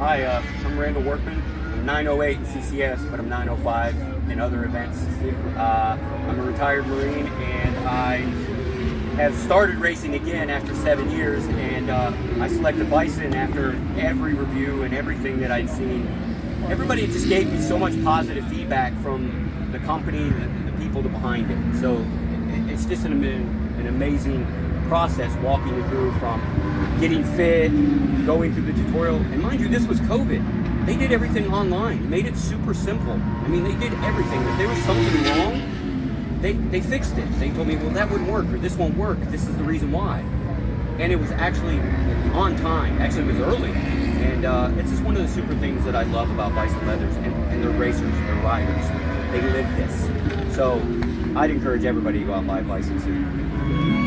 Hi, I'm Randall Workman. I'm 908 in CCS, but I'm 905 in other events. I'm a retired Marine, and I have started racing again after 7 years, and I selected Bison after every review and everything that I'd seen. Everybody just gave me so much positive feedback from the company, the people behind it. So it's just an amazing process walking you through from getting fit, going through the tutorial, and mind you, this was COVID. They did everything online, made it super simple. I mean, they did everything. If there was something wrong, they fixed it. They told me, well, that wouldn't work, or this won't work, this is the reason why. And it was actually on time. Actually, it was early. And it's just one of the super things that I love about Bison Leathers and their racers, their riders. They live this. So I'd encourage everybody to go out and buy a Bison suit.